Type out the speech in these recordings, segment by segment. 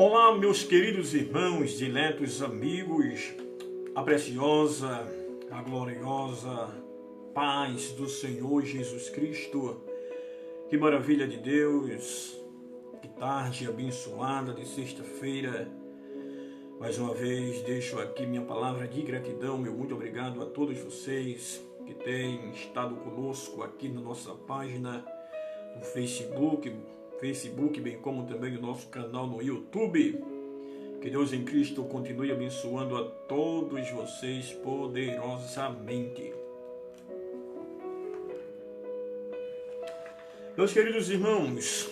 Olá, meus queridos irmãos, diletos amigos, a preciosa, a gloriosa paz do Senhor Jesus Cristo. Que maravilha de Deus, que tarde abençoada de sexta-feira. Mais uma vez deixo aqui minha palavra de gratidão, meu muito obrigado a todos vocês que têm estado conosco aqui na nossa página no Facebook, bem como também o nosso canal no YouTube. Que Deus em Cristo continue abençoando a todos vocês poderosamente. Meus queridos irmãos,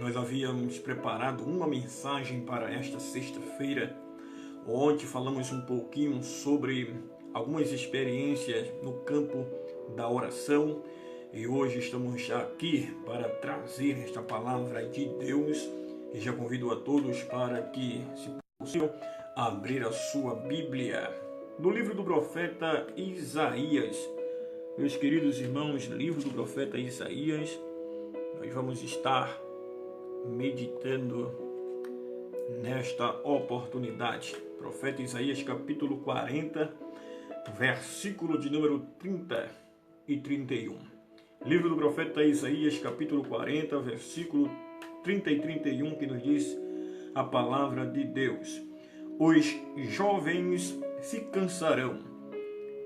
nós havíamos preparado uma mensagem para esta sexta-feira. Ontem falamos um pouquinho sobre algumas experiências no campo da oração. E hoje estamos aqui para trazer esta palavra de Deus. E já convido a todos para que, se possível, abrir a sua Bíblia. No livro do profeta Isaías. Meus queridos irmãos, livro do profeta Isaías, nós vamos estar meditando nesta oportunidade. Profeta Isaías, capítulo 40, versículo de número 30 e 31. Livro do profeta Isaías, capítulo 40, versículo 30 e 31, que nos diz a palavra de Deus. Os jovens se cansarão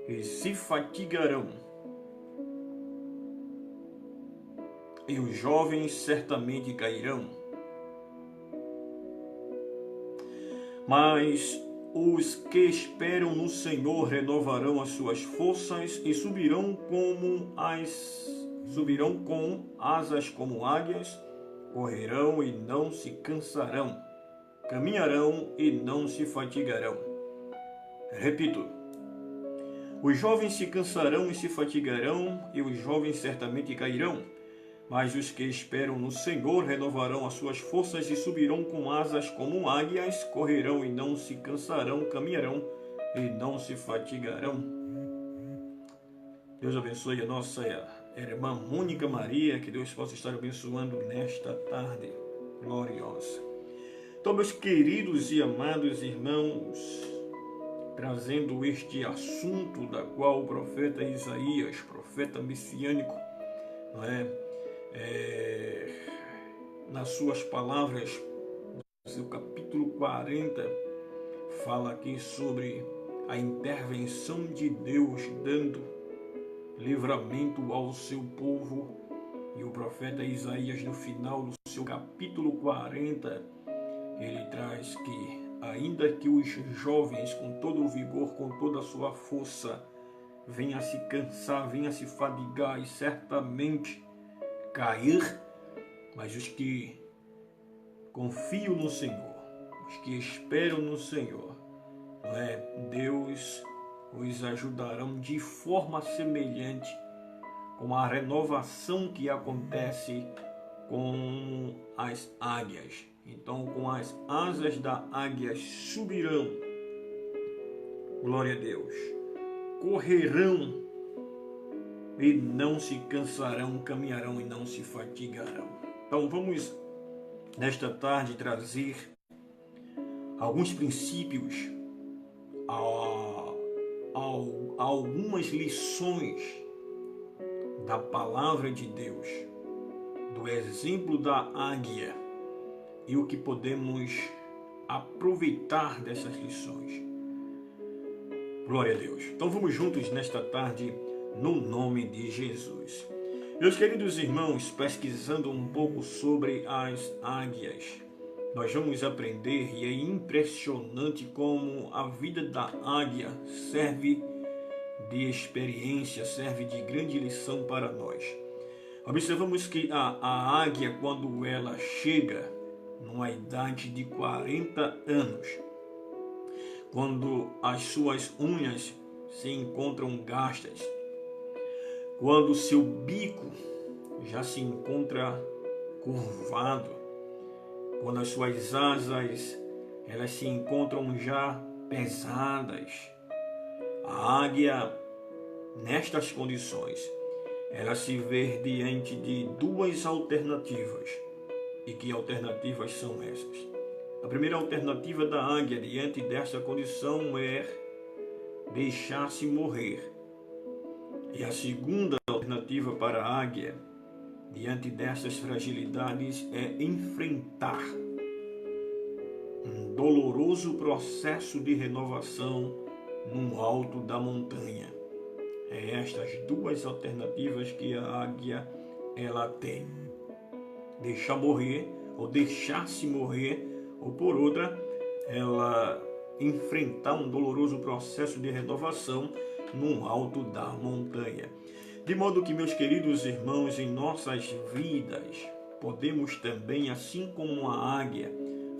e se fatigarão, e os jovens certamente cairão. Mas os que esperam no Senhor renovarão as suas forças e subirão com asas como águias, correrão e não se cansarão, caminharão e não se fatigarão. Repito, os jovens se cansarão e se fatigarão, e os jovens certamente cairão, mas os que esperam no Senhor renovarão as suas forças e subirão com asas como águias, correrão e não se cansarão, caminharão e não se fatigarão. Deus abençoe a nossa irmã Mônica Maria, que Deus possa estar abençoando nesta tarde gloriosa. Então, meus queridos e amados irmãos, trazendo este assunto da qual o profeta Isaías, profeta messiânico, não é? Nas suas palavras, no seu capítulo 40, fala aqui sobre a intervenção de Deus dando livramento ao seu povo. E o profeta Isaías, no final do seu capítulo 40, ele traz que ainda que os jovens com todo o vigor, com toda a sua força, venham a se cansar, venham a se fadigar e certamente cair, mas os que confiam no Senhor, os que esperam no Senhor, não é? Deus os ajudarão de forma semelhante com a renovação que acontece com as águias. Então, com as asas da águia subirão, glória a Deus, correrão e não se cansarão, caminharão e não se fatigarão. Então vamos nesta tarde trazer alguns princípios, algumas lições da palavra de Deus, do exemplo da águia e o que podemos aproveitar dessas lições. Glória a Deus. Então vamos juntos nesta tarde, no nome de Jesus. Meus queridos irmãos, pesquisando um pouco sobre as águias, nós vamos aprender, e é impressionante como a vida da águia serve de experiência, serve de grande lição para nós. Observamos que a águia, quando ela chega numa idade de 40 anos, quando as suas unhas se encontram gastas, quando seu bico já se encontra curvado, quando as suas asas elas se encontram já pesadas, a águia, nestas condições, ela se vê diante de duas alternativas. E que alternativas são essas? A primeira alternativa da águia diante desta condição é deixar-se morrer. E a segunda alternativa para a águia diante dessas fragilidades é enfrentar um doloroso processo de renovação no alto da montanha. É estas duas alternativas que a águia ela tem. Deixar morrer, ou deixar-se morrer, ou por outra, ela enfrentar um doloroso processo de renovação no alto da montanha. De modo que, meus queridos irmãos, em nossas vidas, podemos também, assim como a águia,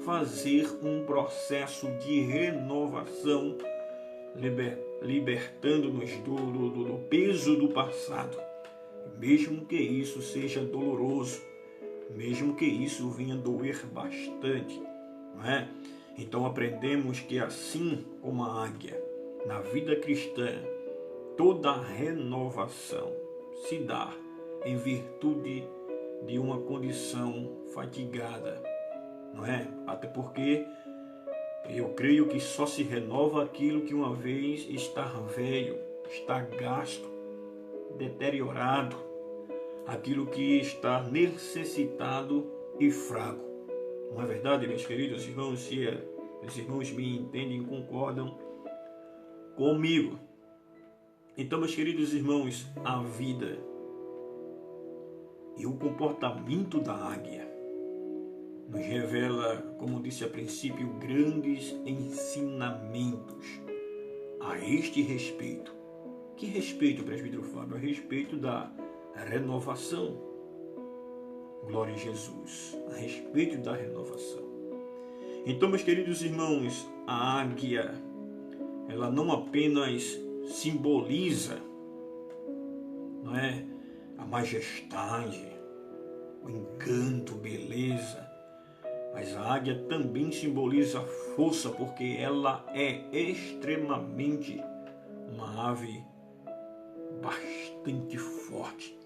fazer um processo de renovação, libertando-nos do peso do passado, mesmo que isso seja doloroso, mesmo que isso venha doer bastante, não é? Então aprendemos que assim como a águia, na vida cristã, toda renovação se dá em virtude de uma condição fatigada, não é? Até porque eu creio que só se renova aquilo que uma vez está velho, está gasto, deteriorado, aquilo que está necessitado e fraco. Não é verdade, meus queridos irmãos? Se os irmãos me entendem, concordam comigo. Então, meus queridos irmãos, a vida e o comportamento da águia nos revela, como disse a princípio, grandes ensinamentos a este respeito. Que respeito, presbítero Fábio? A respeito da renovação. Glória a Jesus. A respeito da renovação. Então, meus queridos irmãos, a águia, ela não apenas simboliza, não é, a majestade, o encanto, beleza, mas a águia também simboliza força, porque ela é extremamente uma ave bastante forte.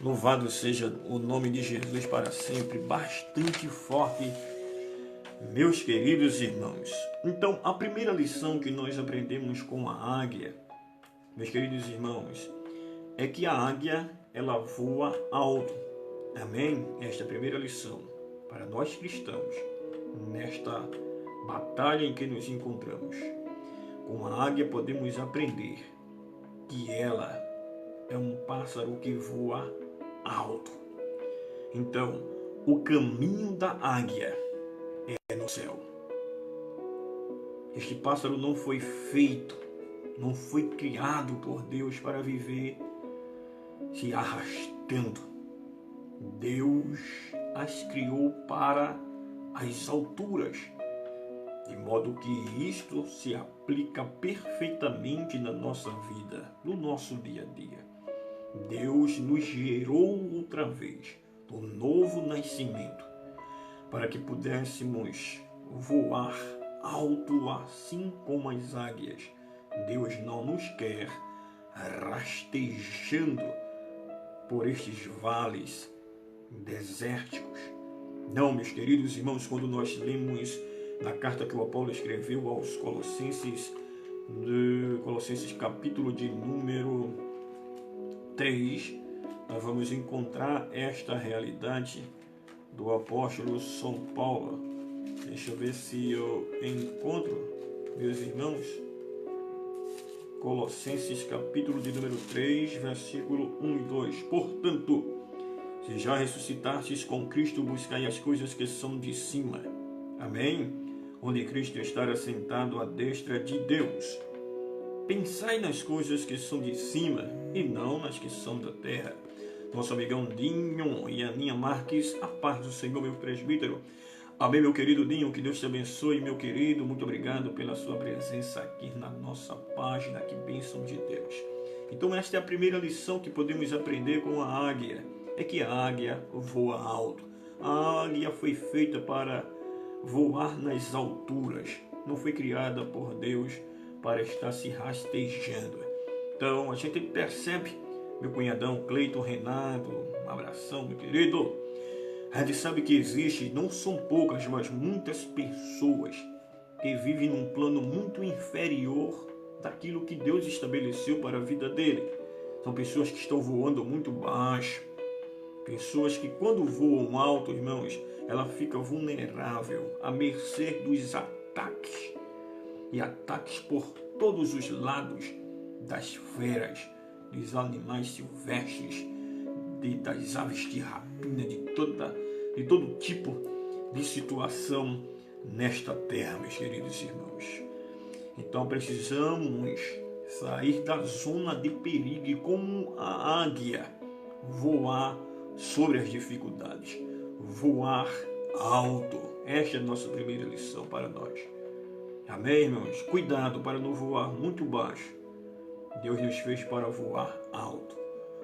Louvado seja o nome de Jesus para sempre, bastante forte, meus queridos irmãos. Então, a primeira lição que nós aprendemos com a águia, meus queridos irmãos, é que a águia, ela voa alto. Amém? Esta é a primeira lição para nós cristãos, nesta batalha em que nos encontramos. Com a águia podemos aprender que ela é um pássaro que voa alto. Então, o caminho da águia é no céu. Este pássaro não foi feito, não foi criado por Deus para viver se arrastando. Deus as criou para as alturas, de modo que isto se aplica perfeitamente na nossa vida, no nosso dia a dia. Deus nos gerou outra vez, do novo nascimento, para que pudéssemos voar alto assim como as águias. Deus não nos quer rastejando por estes vales desérticos. Não, meus queridos irmãos, quando nós lemos na carta que o Apolo escreveu aos Colossenses, capítulo de número 3, nós vamos encontrar esta realidade do apóstolo São Paulo. Deixa eu ver se eu encontro, meus irmãos. Colossenses capítulo de número 3, versículo 1 e 2. Portanto, se já ressuscitastes com Cristo, buscai as coisas que são de cima. Amém? Onde Cristo está assentado à destra de Deus. Pensai nas coisas que são de cima e não nas que são da terra. Nosso amigão Dinho e Aninha Marques, a paz do Senhor, meu presbítero. Amém, meu querido Dinho, que Deus te abençoe, meu querido. Muito obrigado pela sua presença aqui na nossa página. Que bênção de Deus. Então, esta é a primeira lição que podemos aprender com a águia. É que a águia voa alto. A águia foi feita para voar nas alturas. Não foi criada por Deus para estar se rastejando. Então, a gente percebe, meu cunhadão Cleiton Renato, um abração, meu querido. A gente sabe que existe, não são poucas, mas muitas pessoas que vivem num plano muito inferior daquilo que Deus estabeleceu para a vida dele. São pessoas que estão voando muito baixo, pessoas que quando voam alto, irmãos, ela fica vulnerável, à mercê dos ataques, e ataques por todos os lados das feras, dos animais silvestres, das aves de rapina, de todo tipo de situação nesta terra, meus queridos irmãos. Então precisamos sair da zona de perigo e, como a águia, voar sobre as dificuldades, voar alto. Esta é a nossa primeira lição para nós. Amém, irmãos? Cuidado para não voar muito baixo. Deus nos fez para voar alto.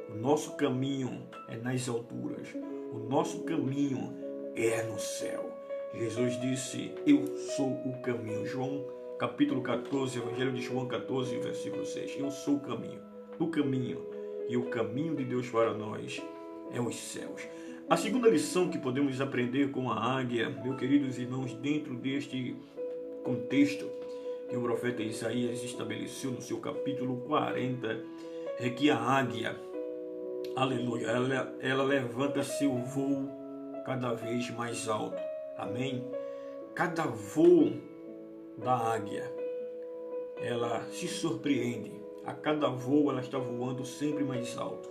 O nosso caminho é nas alturas. O nosso caminho é no céu. Jesus disse: eu sou o caminho. João capítulo 14, Evangelho de João 14, versículo 6. Eu sou o caminho. O caminho. E o caminho de Deus para nós é os céus. A segunda lição que podemos aprender com a águia, meus queridos irmãos, dentro deste contexto que o profeta Isaías estabeleceu no seu capítulo 40, é que a águia, aleluia, ela levanta seu voo cada vez mais alto. Amém? Cada voo da águia, ela se surpreende. A cada voo ela está voando sempre mais alto.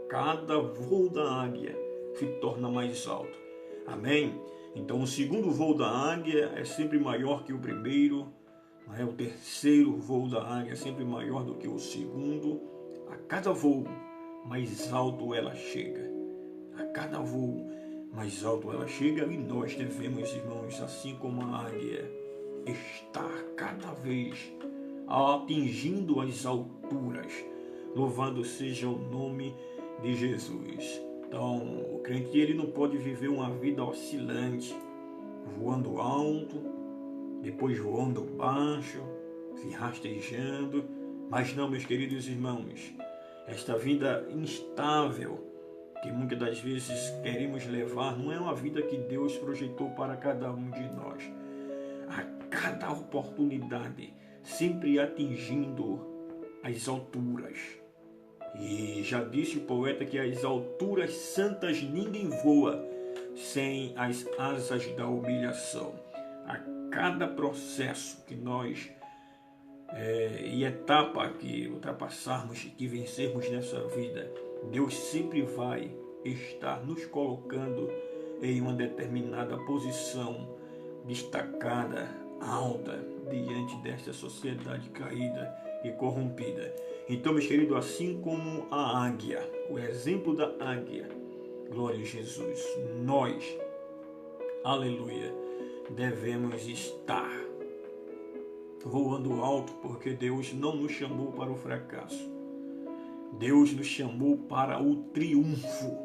Cada voo da águia se torna mais alto. Amém? Então o segundo voo da águia é sempre maior que o primeiro. O terceiro voo da águia é sempre maior do que o segundo. A cada voo mais alto ela chega. A cada voo mais alto ela chega, e nós devemos, irmãos, assim como a águia, estar cada vez atingindo as alturas. Louvado seja o nome de Jesus. Então, o crente, ele não pode viver uma vida oscilante, voando alto, depois voando baixo, se rastejando. Mas não, meus queridos irmãos, esta vida instável que muitas das vezes queremos levar não é uma vida que Deus projetou para cada um de nós. A cada oportunidade, sempre atingindo as alturas. E já disse o poeta que as alturas santas ninguém voa sem as asas da humilhação. A cada processo que nós e etapa que ultrapassarmos, que vencermos nessa vida, Deus sempre vai estar nos colocando em uma determinada posição destacada, alta, diante desta sociedade caída e corrompida. Então, meus queridos, assim como a águia, o exemplo da águia, glória a Jesus, nós, aleluia, devemos estar voando alto, porque Deus não nos chamou para o fracasso. Deus nos chamou para o triunfo,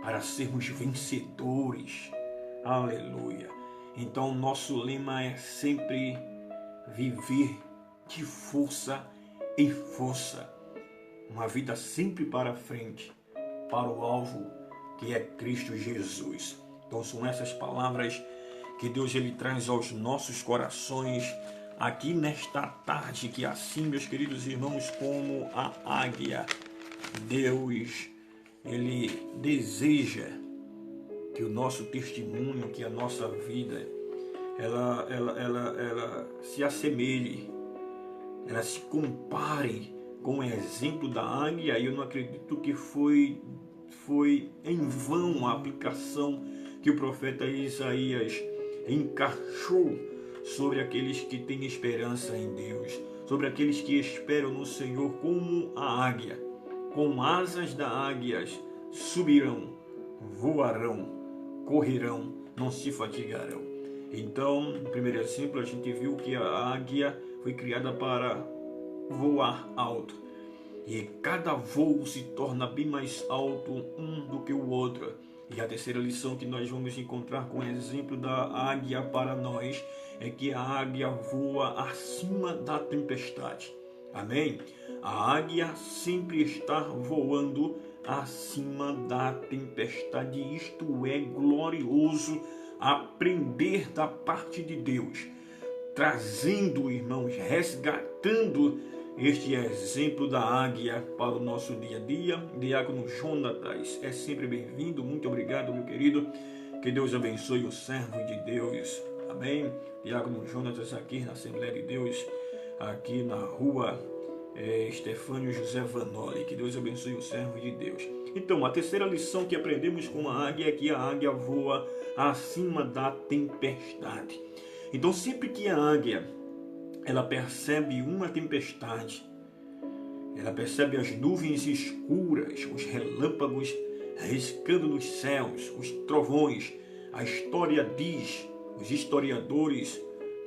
para sermos vencedores. Aleluia. Então, nosso lema é sempre viver de força em força. Uma vida sempre para frente, para o alvo que é Cristo Jesus. Então, são essas palavras que Deus ele traz aos nossos corações aqui nesta tarde, que assim, meus queridos irmãos, como a águia, Deus, ele deseja que o nosso testemunho, que a nossa vida, ela se assemelhe, ela se compare com o exemplo da águia. E eu não acredito que foi em vão a aplicação que o profeta Isaías encaixou sobre aqueles que têm esperança em Deus, sobre aqueles que esperam no Senhor, como a águia. Com asas da águia subirão, voarão, correrão, não se fatigarão. Então, no primeiro exemplo, a gente viu que a águia foi criada para voar alto. E cada voo se torna bem mais alto um do que o outro. E a terceira lição que nós vamos encontrar com o exemplo da águia para nós é que a águia voa acima da tempestade. Amém? A águia sempre está voando acima da tempestade. Isto é glorioso, aprender da parte de Deus, trazendo, irmãos, resgatando este exemplo da águia para o nosso dia a dia. Diácono Jonatas é sempre bem-vindo. Muito obrigado, meu querido. Que Deus abençoe o servo de Deus. Amém. Diácono Jonatas aqui na Assembleia de Deus, aqui na rua Estefânio José Vanoli. Que Deus abençoe o servo de Deus. Então, a terceira lição que aprendemos com a águia é que a águia voa acima da tempestade. Então, sempre que a águia ela percebe uma tempestade, ela percebe as nuvens escuras, os relâmpagos riscando nos céus, os trovões, a história diz, os historiadores,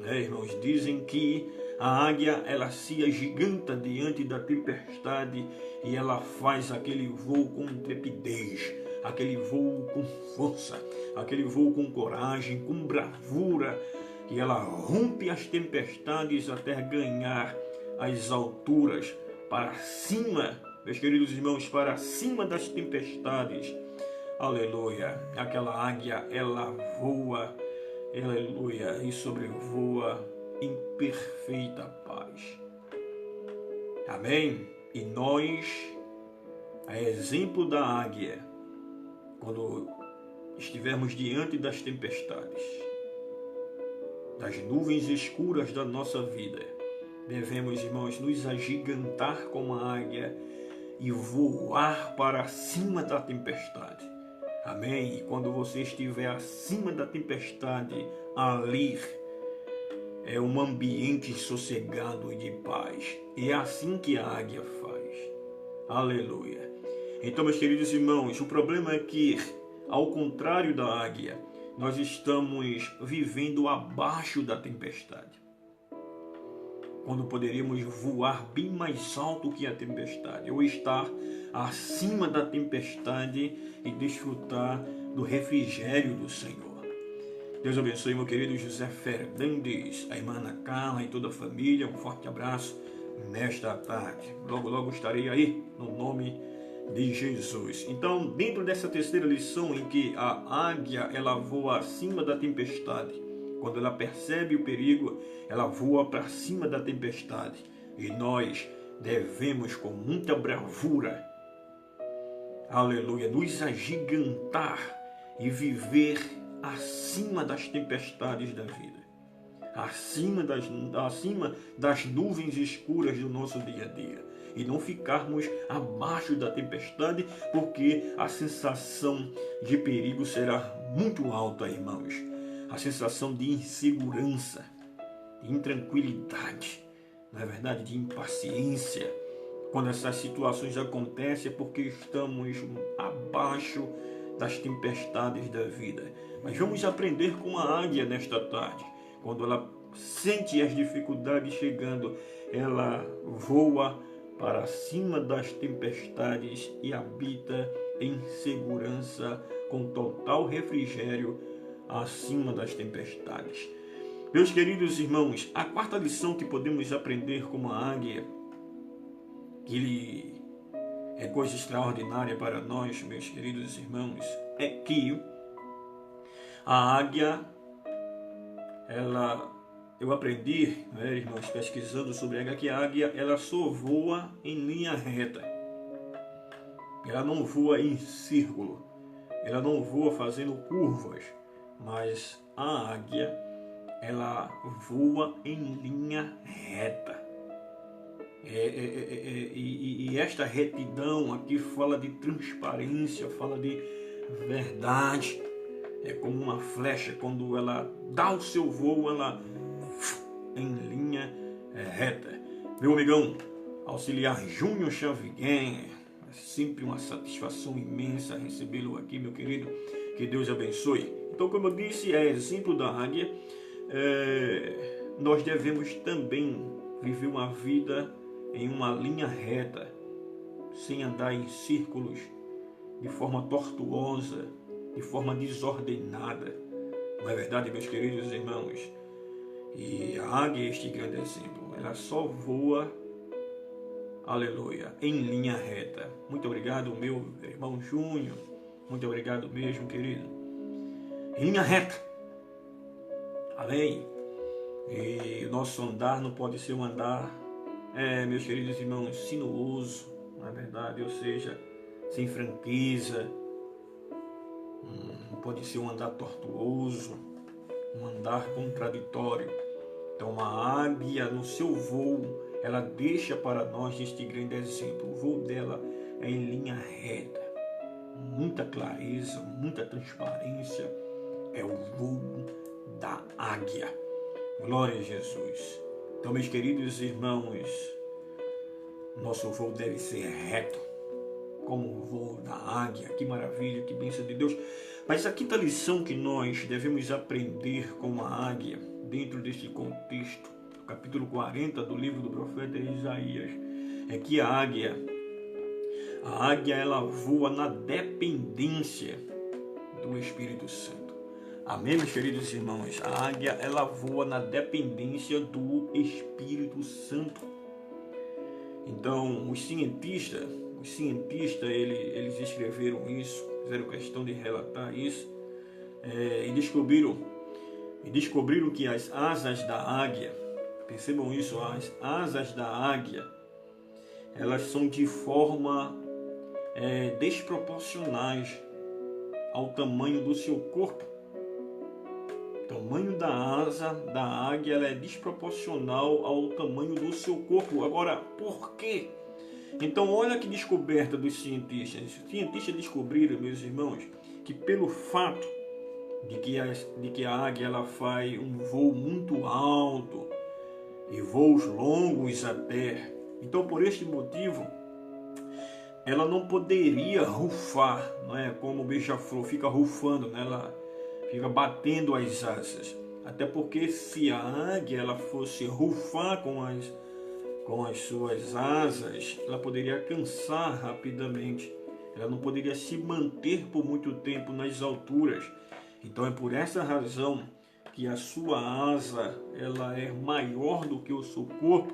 irmãos, dizem que a águia ela se agiganta diante da tempestade e ela faz aquele voo com intrepidez, aquele voo com força, aquele voo com coragem, com bravura, e ela rompe as tempestades até ganhar as alturas para cima, meus queridos irmãos, para cima das tempestades. Aleluia! Aquela águia, ela voa, aleluia, e sobrevoa em perfeita paz. Amém? E nós, a exemplo da águia, quando estivermos diante das tempestades, das nuvens escuras da nossa vida, devemos, irmãos, nos agigantar como a águia e voar para cima da tempestade. Amém? E quando você estiver acima da tempestade, ali é um ambiente sossegado e de paz. E é assim que a águia faz. Aleluia. Então, meus queridos irmãos, o problema é que, ao contrário da águia, nós estamos vivendo abaixo da tempestade, quando poderíamos voar bem mais alto que a tempestade, ou estar acima da tempestade e desfrutar do refrigério do Senhor. Deus abençoe meu querido José Fernandes, a irmã Ana Carla e toda a família. Um forte abraço nesta tarde. Logo, logo estarei aí, no nome de Jesus. Então, dentro dessa terceira lição em que a águia ela voa acima da tempestade, quando ela percebe o perigo, ela voa para cima da tempestade. E nós devemos, com muita bravura, aleluia, nos agigantar e viver acima das tempestades da vida, acima das nuvens escuras do nosso dia a dia. E não ficarmos abaixo da tempestade, porque a sensação de perigo será muito alta, irmãos. A sensação de insegurança, de intranquilidade, na verdade, de impaciência. Quando essas situações acontecem é porque estamos abaixo das tempestades da vida. Mas vamos aprender com a águia nesta tarde. Quando ela sente as dificuldades chegando, ela voa para cima das tempestades e habita em segurança, com total refrigério, acima das tempestades. Meus queridos irmãos, a quarta lição que podemos aprender como a águia, que é coisa extraordinária para nós, meus queridos irmãos, é que a águia, eu aprendi, irmãos, pesquisando sobre a águia, que a águia ela só voa em linha reta. Ela não voa em círculo, ela não voa fazendo curvas, mas a águia ela voa em linha reta. E esta retidão aqui fala de transparência, fala de verdade. É como uma flecha, quando ela dá o seu voo, ela em linha reta. Meu amigão, auxiliar Júnior Xavier, é sempre uma satisfação imensa recebê-lo aqui, meu querido. Que Deus abençoe. Então, como eu disse, é exemplo da águia. Nós devemos também viver uma vida em uma linha reta, sem andar em círculos, de forma tortuosa, de forma desordenada. Não é verdade, meus queridos irmãos? E a águia é este grande exemplo. Ela só voa aleluia, em linha reta. Muito obrigado, meu irmão Júnior. Muito obrigado mesmo, querido. Em linha reta. Amém? E o nosso andar não pode ser um andar, meus queridos irmãos, sinuoso, não é verdade? Ou seja, sem franqueza. Não pode ser um andar tortuoso, um andar contraditório. Então, uma águia no seu voo, ela deixa para nós este grande exemplo. O voo dela é em linha reta, muita clareza, muita transparência. É o voo da águia. Glória a Jesus. Então, meus queridos irmãos, nosso voo deve ser reto, como o voo da águia. Que maravilha, que bênção de Deus. Mas a quinta lição que nós devemos aprender com a águia, dentro deste contexto, capítulo 40 do livro do profeta Isaías, é que a águia ela voa na dependência do Espírito Santo. Amém, meus queridos irmãos? A águia, ela voa na dependência do Espírito Santo. Então, os cientistas, eles escreveram isso, fizeram questão de relatar isso, e descobriram que as asas da águia, percebam isso, as asas da águia, elas são de forma desproporcionais ao tamanho do seu corpo. O tamanho da asa da águia, ela é desproporcional ao tamanho do seu corpo. Agora, por quê? Então, olha que descoberta dos cientistas. Os cientistas descobriram, meus irmãos, que pelo fato de que a águia ela faz um voo muito alto e voos longos até. Então, por este motivo, ela não poderia rufar, não é? Como o beija-flor fica rufando, né? Ela fica batendo as asas. Até porque se a águia ela fosse rufar com as suas asas, ela poderia cansar rapidamente. Ela não poderia se manter por muito tempo nas alturas. Então é por essa razão que a sua asa ela é maior do que o seu corpo,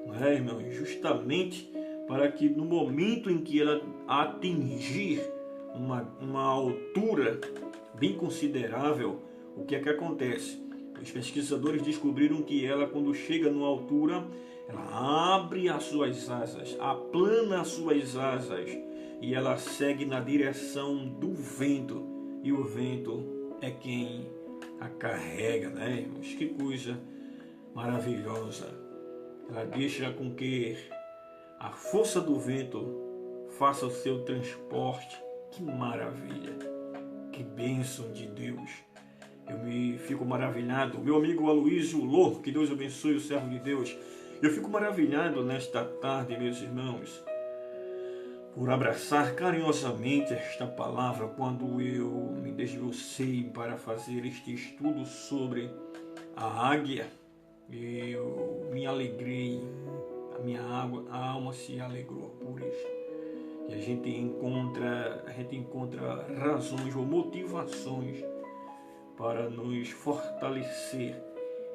não é, irmão? Justamente para que no momento em que ela atingir uma altura bem considerável, o que é que acontece? Os pesquisadores descobriram que ela, quando chega numa altura, ela abre as suas asas, aplana as suas asas e ela segue na direção do vento. E o vento é quem a carrega, né, irmãos? Que coisa maravilhosa. Ela deixa com que a força do vento faça o seu transporte. Que maravilha. Que bênção de Deus. Eu me fico maravilhado. Meu amigo Aloysio Lô, que Deus abençoe o servo de Deus. Eu fico maravilhado nesta tarde, meus irmãos, por abraçar carinhosamente esta palavra quando eu me desdobrecei para fazer este estudo sobre a águia. Eu me alegrei, a alma se alegrou por isso. E a gente encontra razões ou motivações para nos fortalecer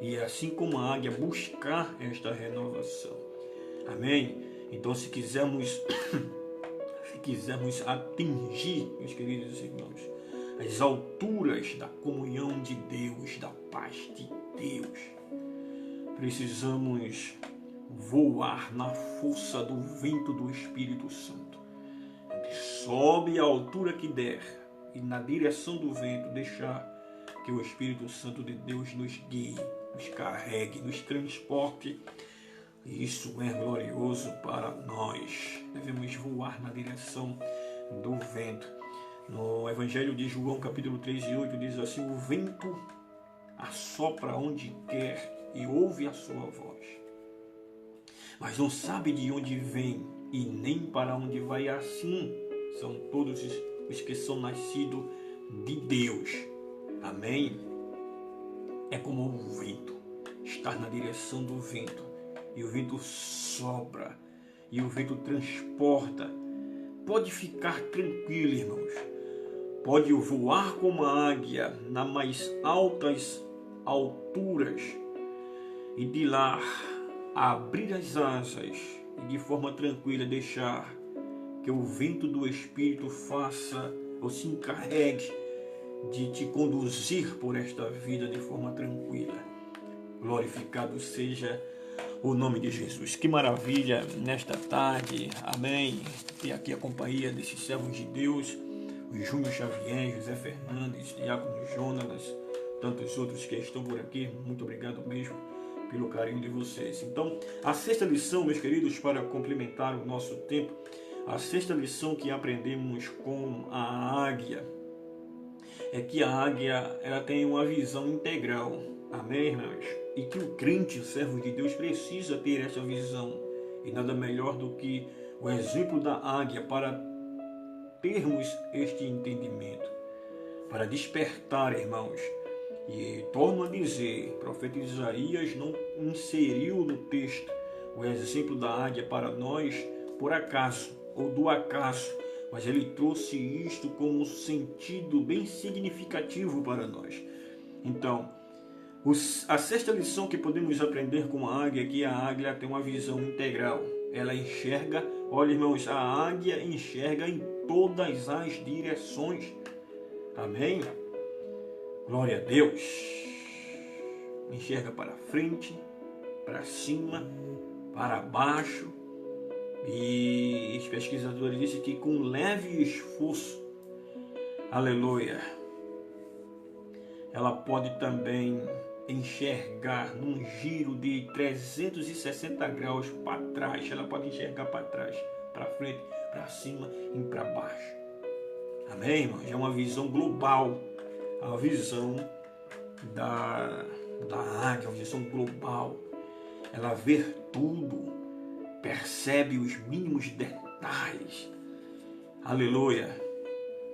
e, assim como a águia, buscar esta renovação. Amém? Então, se quisermos atingir, meus queridos irmãos, as alturas da comunhão de Deus, da paz de Deus, precisamos voar na força do vento do Espírito Santo. Sobe a altura que der e na direção do vento deixar que o Espírito Santo de Deus nos guie, nos carregue, nos transporte. Isso é glorioso para nós. Devemos voar na direção do vento. No Evangelho de João, capítulo 3:8, diz assim: o vento assopra onde quer e ouve a sua voz, mas não sabe de onde vem e nem para onde vai. Assim são todos os que são nascidos de Deus. Amém? É como o vento, estar na direção do vento, e o vento sopra, e o vento transporta. Pode ficar tranquilo, irmãos. Pode voar como a águia nas mais altas alturas, e de lá abrir as asas e de forma tranquila deixar que o vento do Espírito faça ou se encarregue de te conduzir por esta vida de forma tranquila. Glorificado seja o nome de Jesus. Que maravilha nesta tarde, amém, ter aqui a companhia desses servos de Deus, o Júnior Xavier, José Fernandes, Diácono Jonas, tantos outros que estão por aqui. Muito obrigado mesmo pelo carinho de vocês. Então, a sexta lição, meus queridos, para complementar o nosso tempo, a sexta lição que aprendemos com a águia é que a águia, ela tem uma visão integral, amém, irmãos? E que o crente, o servo de Deus, precisa ter essa visão, e nada melhor do que o exemplo da águia para termos este entendimento, para despertar, irmãos. E torno a dizer, o profeta Isaías não inseriu no texto o exemplo da águia para nós por acaso, ou do acaso, mas ele trouxe isto como um sentido bem significativo para nós. Então, a sexta lição que podemos aprender com a águia é que a águia tem uma visão integral. Ela enxerga, olha, irmãos, a águia enxerga em todas as direções. Amém? Glória a Deus. Enxerga para frente, para cima, para baixo. E os pesquisadores dizem que com leve esforço, aleluia, ela pode também enxergar num giro de 360 graus para trás. Ela pode enxergar para trás, para frente, para cima e para baixo. Amém, irmãos? É uma visão global. A visão da águia, a visão global. Ela vê tudo, percebe os mínimos detalhes. Aleluia.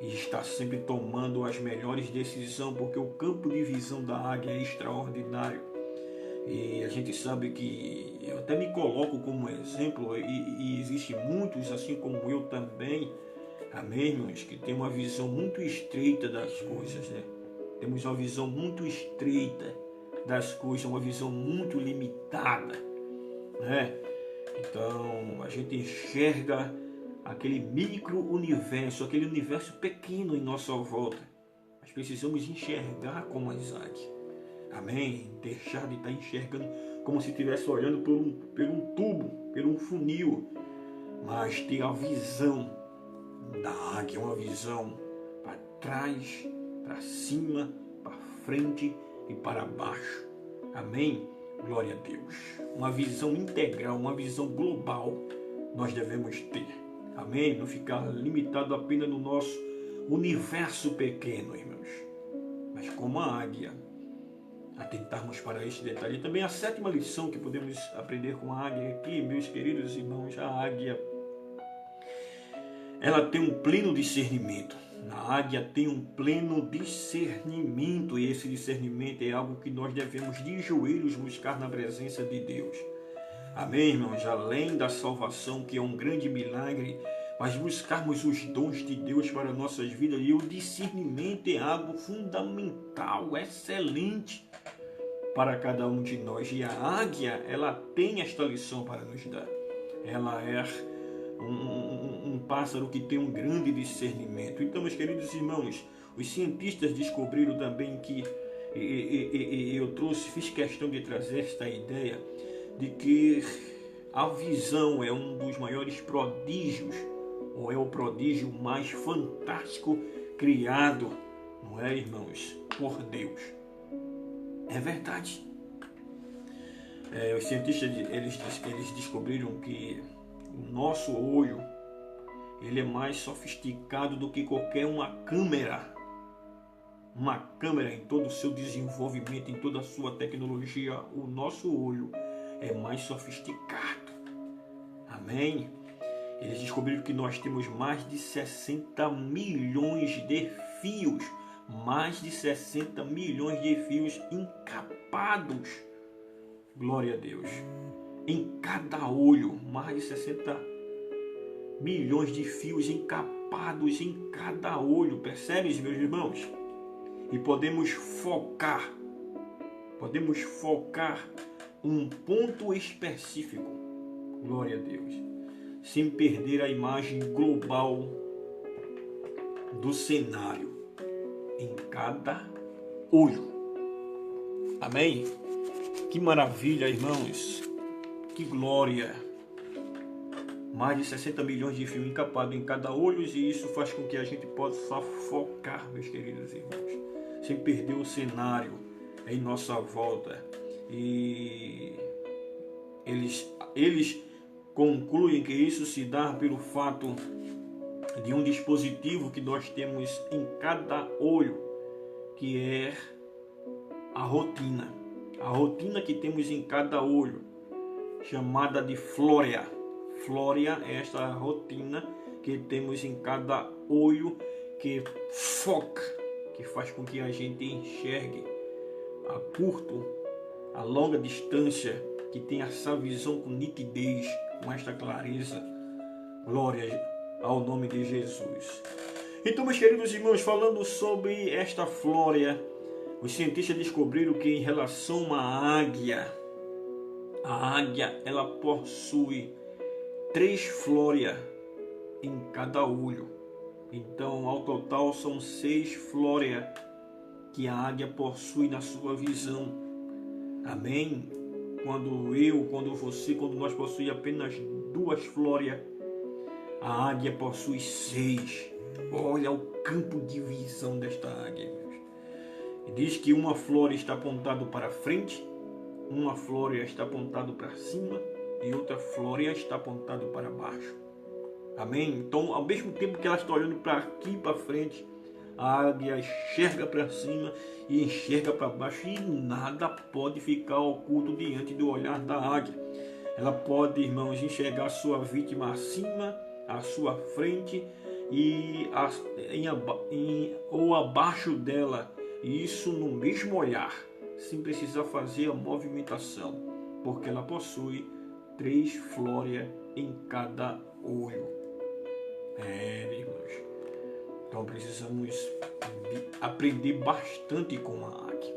E está sempre tomando as melhores decisões, porque o campo de visão da águia é extraordinário. E a gente sabe que, eu até me coloco como exemplo, e existem muitos assim como eu também, amém, irmãos, que tem uma visão muito estreita das coisas, né? Temos uma visão muito estreita das coisas, uma visão muito limitada, né? Então, a gente enxerga aquele micro-universo, aquele universo pequeno em nossa volta. Nós precisamos enxergar como as águias. Amém? Deixar de estar enxergando como se estivesse olhando por um tubo, por um funil. Mas ter a visão da águia, uma visão para trás, para cima, para frente e para baixo. Amém? Glória a Deus. Uma visão integral, uma visão global nós devemos ter. Amém? Não ficar limitado apenas no nosso universo pequeno, irmãos. Mas como a águia, atentarmos para este detalhe. E também a sétima lição que podemos aprender com a águia aqui, meus queridos irmãos, a águia, ela tem um pleno discernimento. A águia tem um pleno discernimento, e esse discernimento é algo que nós devemos de joelhos buscar na presença de Deus. Amém, irmãos? Além da salvação, que é um grande milagre, mas buscarmos os dons de Deus para nossas vidas, e o discernimento é algo fundamental, excelente para cada um de nós. E a águia, ela tem esta lição para nos dar. Ela é um pássaro que tem um grande discernimento. Então, meus queridos irmãos, os cientistas descobriram também que, fiz questão de trazer esta ideia, de que a visão é um dos maiores prodígios, ou é o prodígio mais fantástico criado, não é, irmãos, por Deus. É verdade. Os cientistas, eles descobriram que o nosso olho, ele é mais sofisticado do que qualquer uma câmera em todo o seu desenvolvimento, em toda a sua tecnologia. O nosso olho é mais sofisticado. Amém? Eles descobriram que nós temos mais de 60 milhões de fios, encapados, glória a Deus, em cada olho, mais de 60 milhões de fios encapados em cada olho, percebem, meus irmãos? E podemos focar um ponto específico Glória a Deus. Sem perder a imagem global do cenário em cada olho. Amém? Que maravilha, irmãos. Que glória. Mais de 60 milhões de fios encapados em cada olho, e isso faz com que a gente possa focar, meus queridos irmãos, sem perder o cenário em nossa volta. E eles concluem que isso se dá pelo fato de um dispositivo que nós temos em cada olho, que é a rotina. A rotina que temos em cada olho, chamada de flórea. Flórea é esta rotina que temos em cada olho, que foca, que faz com que a gente enxergue a curto, a longa distância, que tem essa visão com nitidez, com esta clareza. Glória ao nome de Jesus. Então, meus queridos irmãos, falando sobre esta flórea, os cientistas descobriram que em relação à águia, a águia ela possui 3 flóreas em cada olho. Então, ao total, são 6 flóreas que a águia possui na sua visão. Amém? Quando nós possuímos apenas 2 flóreas, a águia possui 6. Olha o campo de visão desta águia. Diz que uma flórea está apontada para frente, uma flórea está apontada para cima e outra flórea está apontada para baixo. Amém? Então, ao mesmo tempo que ela está olhando para aqui, para frente, a águia enxerga para cima e enxerga para baixo, e nada pode ficar oculto diante do olhar da águia. Ela pode, irmãos, enxergar a sua vítima acima, à sua frente ou abaixo dela, e isso no mesmo olhar, sem precisar fazer a movimentação, porque ela possui 3 flóreas em cada olho. Irmãos, então precisamos aprender bastante com a águia.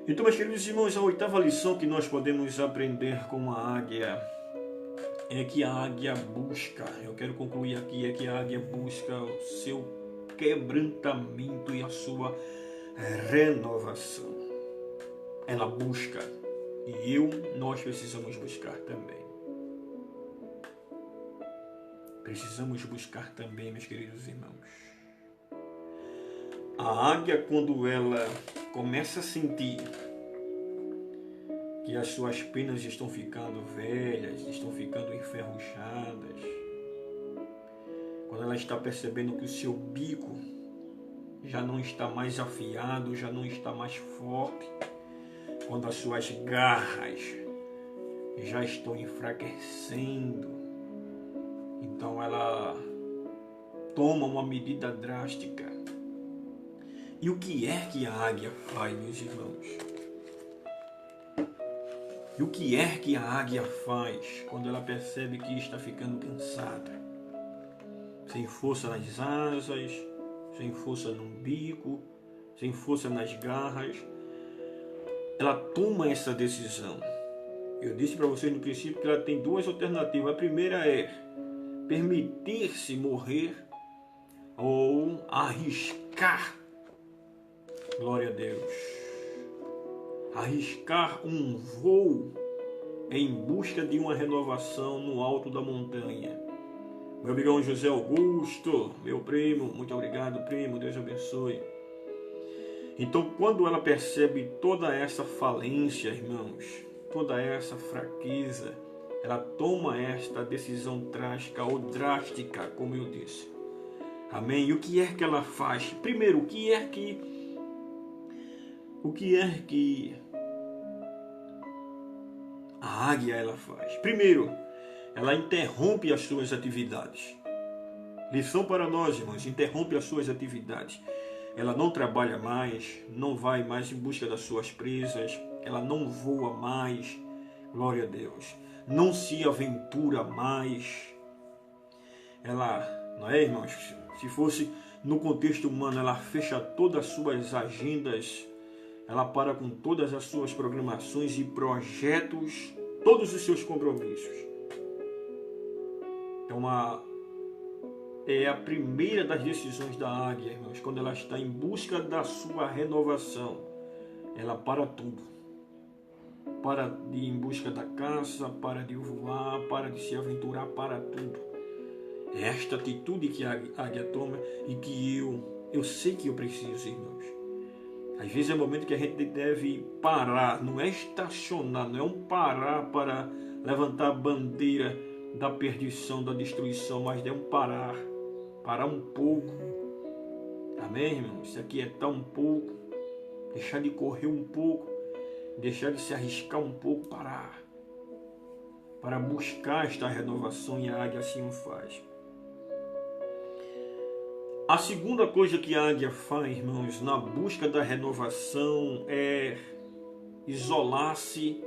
Então, meus queridos irmãos, a 8ª lição que nós podemos aprender com a águia é que a águia busca, eu quero concluir aqui, é que a águia busca o seu quebrantamento e a sua renovação. Ela busca, e nós precisamos buscar também. Precisamos buscar também, meus queridos irmãos. A águia, quando ela começa a sentir que as suas penas estão ficando velhas, estão ficando enferrujadas, quando ela está percebendo que o seu bico já não está mais afiado, já não está mais forte, quando as suas garras já estão enfraquecendo, então ela toma uma medida drástica. E o que é que a águia faz, meus irmãos? E o que é que a águia faz quando ela percebe que está ficando cansada? Sem força nas asas, sem força no bico, sem força nas garras, ela toma essa decisão. Eu disse para vocês no princípio que ela tem 2 alternativas. A primeira é permitir-se morrer ou arriscar. Glória a Deus. Arriscar um voo em busca de uma renovação no alto da montanha. Meu amigão José Augusto, meu primo, muito obrigado, primo, Deus abençoe. Então, quando ela percebe toda essa falência, irmãos, toda essa fraqueza, ela toma esta decisão trágica ou drástica, como eu disse. Amém? E o que é que ela faz? Primeiro, o que é que a águia ela faz? Primeiro, ela interrompe as suas atividades. Lição para nós, irmãos, interrompe as suas atividades. Ela não trabalha mais, não vai mais em busca das suas presas, ela não voa mais, glória a Deus, não se aventura mais. Ela, não é, irmãos? Se fosse no contexto humano, ela fecha todas as suas agendas, ela para com todas as suas programações e projetos, todos os seus compromissos. Então, é a primeira das decisões da águia, irmãos, quando ela está em busca da sua renovação. Ela para tudo. Para de ir em busca da caça, para de voar, para de se aventurar, para tudo. É esta atitude que a águia toma e que eu sei que eu preciso, irmãos. Às vezes é o momento que a gente deve parar, não é estacionar, não é um parar para levantar a bandeira da perdição, da destruição, mas é um parar um pouco. Amém, irmãos? Se aquietar um pouco, deixar de correr um pouco, deixar de se arriscar um pouco, parar, para buscar esta renovação, e a águia assim o faz. A segunda coisa que a águia faz, irmãos, na busca da renovação é isolar-se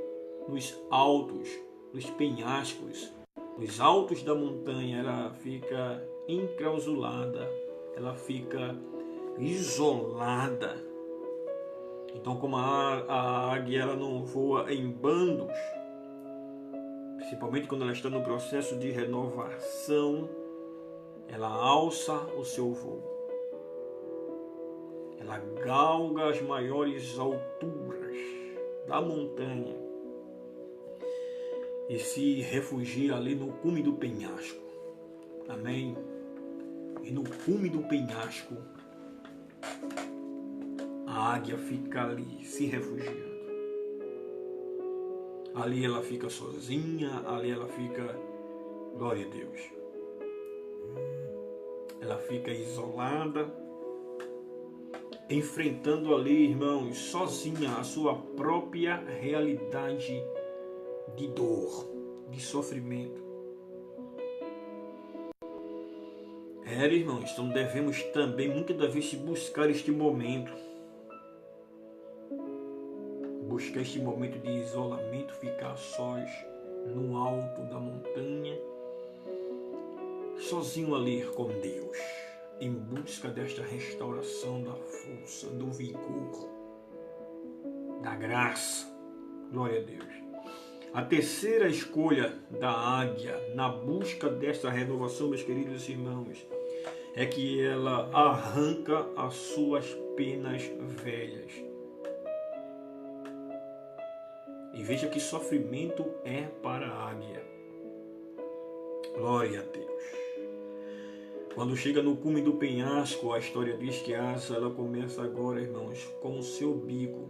nos altos, nos penhascos, nos altos da montanha. Ela fica enclausulada, ela fica isolada. Então, como a águia ela não voa em bandos, principalmente quando ela está no processo de renovação, ela alça o seu voo. Ela galga as maiores alturas da montanha e se refugia ali no cume do penhasco. Amém? E no cume do penhasco, a águia fica ali se refugiando. Ali ela fica sozinha, ali ela fica, glória a Deus, ela fica isolada, enfrentando ali, irmãos, sozinha a sua própria realidade de dor, de sofrimento. Irmãos, então devemos também muitas das vezes buscar este momento. Buscar este momento de isolamento, ficar sós no alto da montanha, sozinho ali com Deus, em busca desta restauração da força, do vigor, da graça. Glória a Deus. A terceira escolha da águia na busca desta renovação, meus queridos irmãos, é que ela arranca as suas penas velhas. E veja que sofrimento é para a águia. Glória a Deus. Quando chega no cume do penhasco, a história diz que a asa ela começa agora, irmãos, com o seu bico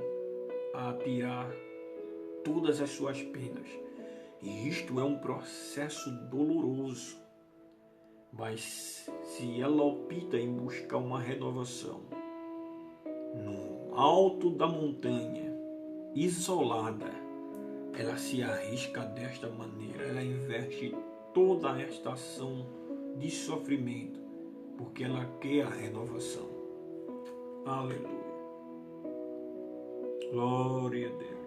a tirar todas as suas penas. E isto é um processo doloroso. Mas se ela opta em buscar uma renovação no alto da montanha, isolada, ela se arrisca desta maneira. Ela investe toda esta ação de sofrimento, porque ela quer a renovação. Aleluia. Glória a Deus.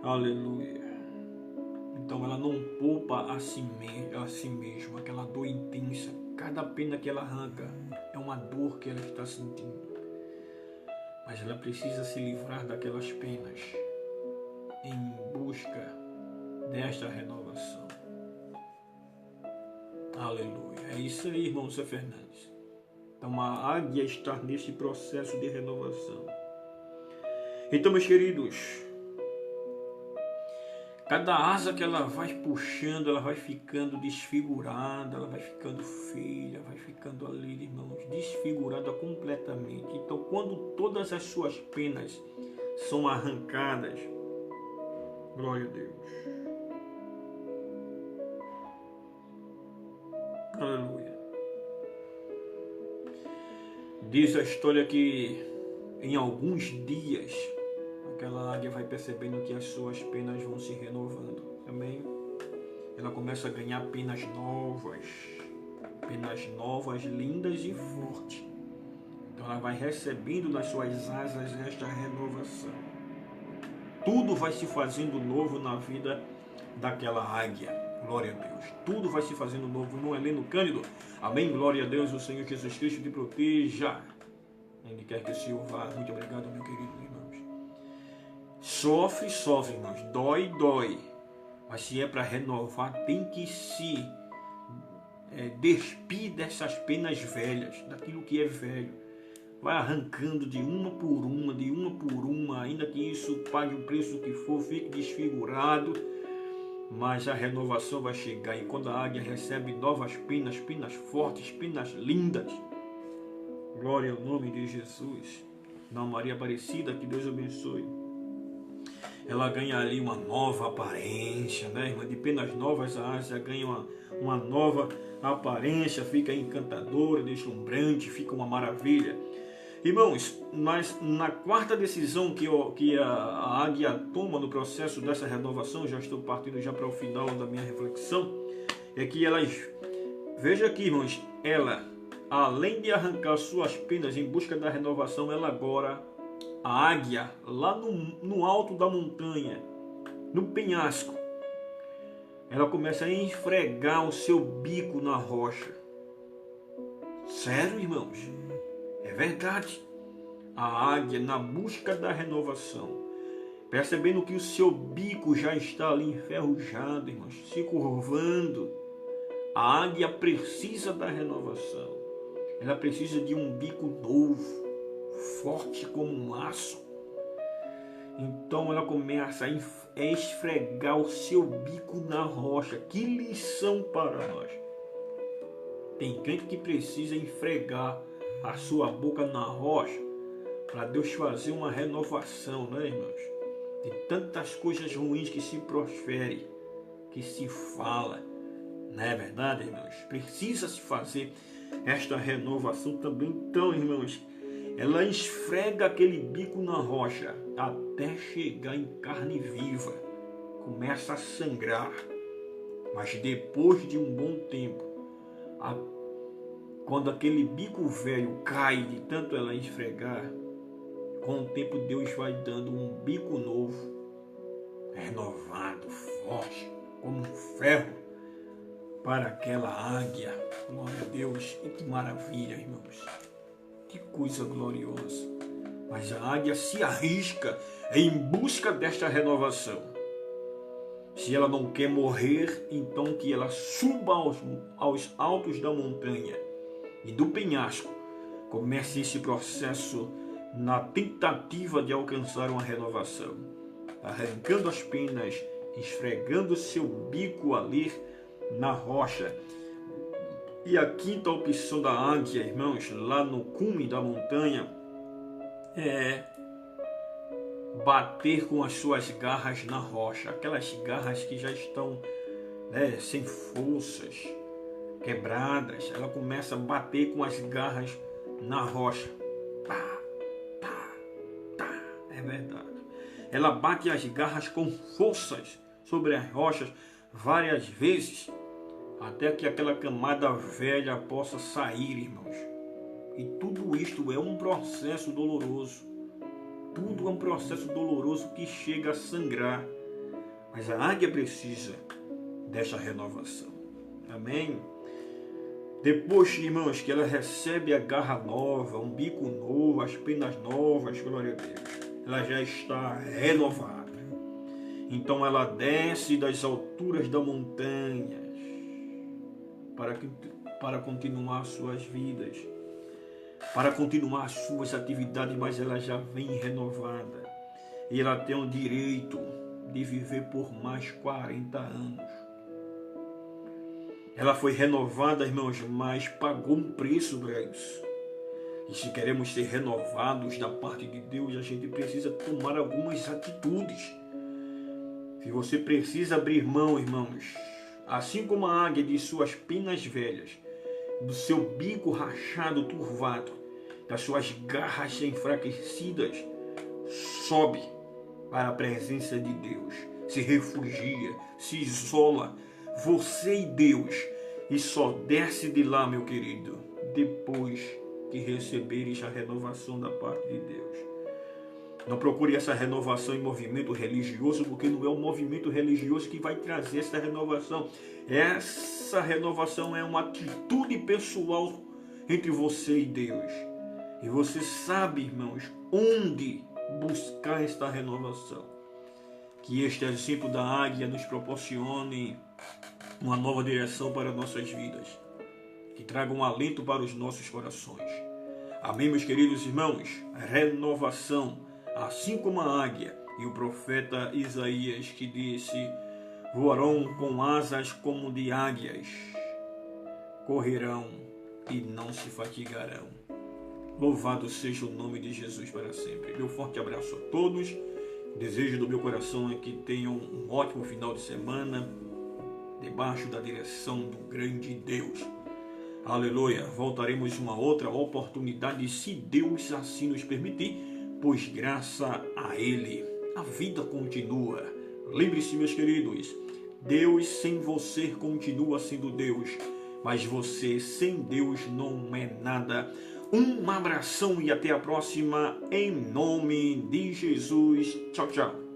Aleluia. Então ela não poupa a si mesma, aquela dor intensa. Cada pena que ela arranca é uma dor que ela está sentindo. Mas ela precisa se livrar daquelas penas em busca desta renovação. Aleluia. É isso aí, irmão Zé Fernandes. Então a águia está nesse processo de renovação. Então, meus queridos, cada asa que ela vai puxando, ela vai ficando desfigurada, ela vai ficando feia, vai ficando ali, irmãos, desfigurada completamente. Então, quando todas as suas penas são arrancadas, glória a Deus. Aleluia. Diz a história que em alguns dias aquela águia vai percebendo que as suas penas vão se renovando. Amém? Ela começa a ganhar penas novas, lindas e fortes. Então ela vai recebendo nas suas asas esta renovação. Tudo vai se fazendo novo na vida daquela águia. Glória a Deus. Tudo vai se fazendo novo. Irmão Heleno Cândido. Amém. Glória a Deus. O Senhor Jesus Cristo te proteja. Onde quer que o Senhor vá. Muito obrigado, meu querido irmãos. Sofre, irmãos. Dói. Mas se é para renovar, tem que se despir dessas penas velhas, daquilo que é velho. Vai arrancando de uma por uma, ainda que isso pague o preço que for, fique desfigurado, mas a renovação vai chegar. E quando a águia recebe novas penas, penas fortes, penas lindas, glória ao nome de Jesus. Não, Maria Aparecida, que Deus abençoe. Ela ganha ali uma nova aparência, né, irmã? De penas novas, a águia ganha uma nova aparência, fica encantadora, deslumbrante, fica uma maravilha. Irmãos, mas na quarta decisão que a águia toma no processo dessa renovação, já estou partindo já para o final da minha reflexão, é que veja aqui, irmãos, ela, além de arrancar suas penas em busca da renovação, ela agora, a águia, lá no alto da montanha, no penhasco, ela começa a esfregar o seu bico na rocha. Sério, irmãos? É verdade. A águia, na busca da renovação, percebendo que o seu bico já está ali enferrujado, irmãos, se curvando, a águia precisa da renovação. Ela precisa de um bico novo, forte como um aço. Então ela começa a esfregar o seu bico na rocha. Que lição para nós! Tem crente que precisa esfregar a sua boca na rocha para Deus fazer uma renovação, né, irmãos? De tantas coisas ruins que se prosperem, que se fala, não é verdade, irmãos? Precisa se fazer esta renovação também. Então, irmãos, ela esfrega aquele bico na rocha até chegar em carne viva, começa a sangrar, mas depois de um bom tempo, quando aquele bico velho cai de tanto ela esfregar, com o tempo Deus vai dando um bico novo, renovado, forte, como um ferro, para aquela águia. Glória a Deus, e que maravilha, irmãos, que coisa gloriosa. Mas a águia se arrisca em busca desta renovação. Se ela não quer morrer, então que ela suba aos altos da montanha e do penhasco, comece esse processo na tentativa de alcançar uma renovação, arrancando as penas, esfregando seu bico ali na rocha. E a quinta opção da águia, irmãos, lá no cume da montanha, é bater com as suas garras na rocha, aquelas garras que já estão, né, sem forças, quebradas. Ela começa a bater com as garras na rocha. Pá, pá, tá, é verdade. Ela bate as garras com forças sobre as rochas várias vezes, até que aquela camada velha possa sair, irmãos. E tudo isto é um processo doloroso. Tudo é um processo doloroso que chega a sangrar. Mas a águia precisa dessa renovação. Amém? Depois, irmãos, que ela recebe a garra nova, um bico novo, as penas novas, glória a Deus, ela já está renovada. Então ela desce das alturas da montanha para continuar suas vidas, para continuar as suas atividades, mas ela já vem renovada. E ela tem o direito de viver por mais 40 anos. Ela foi renovada, irmãos, mas pagou um preço para isso. E se queremos ser renovados da parte de Deus, a gente precisa tomar algumas atitudes. Se você precisa abrir mão, irmãos, assim como a águia de suas penas velhas, do seu bico rachado, turvado, das suas garras enfraquecidas, sobe para a presença de Deus, se refugia, se isola, você e Deus, e só desce de lá, meu querido, depois que receberes a renovação da parte de Deus. Não procure essa renovação em movimento religioso, porque não é o movimento religioso que vai trazer essa renovação. Essa renovação é uma atitude pessoal entre você e Deus. E você sabe, irmãos, onde buscar esta renovação. Que este exemplo da águia nos proporcione uma nova direção para nossas vidas, que traga um alento para os nossos corações. Amém, meus queridos irmãos? Renovação, assim como a águia e o profeta Isaías que disse: voarão com asas como de águias, correrão e não se fatigarão. Louvado seja o nome de Jesus para sempre. Meu forte abraço a todos. Desejo do meu coração é que tenham um ótimo final de semana, debaixo da direção do grande Deus. Aleluia! Voltaremos uma outra oportunidade, se Deus assim nos permitir, pois graça a Ele a vida continua. Lembre-se, meus queridos, Deus sem você continua sendo Deus, mas você sem Deus não é nada. Um abração e até a próxima, em nome de Jesus. Tchau, tchau.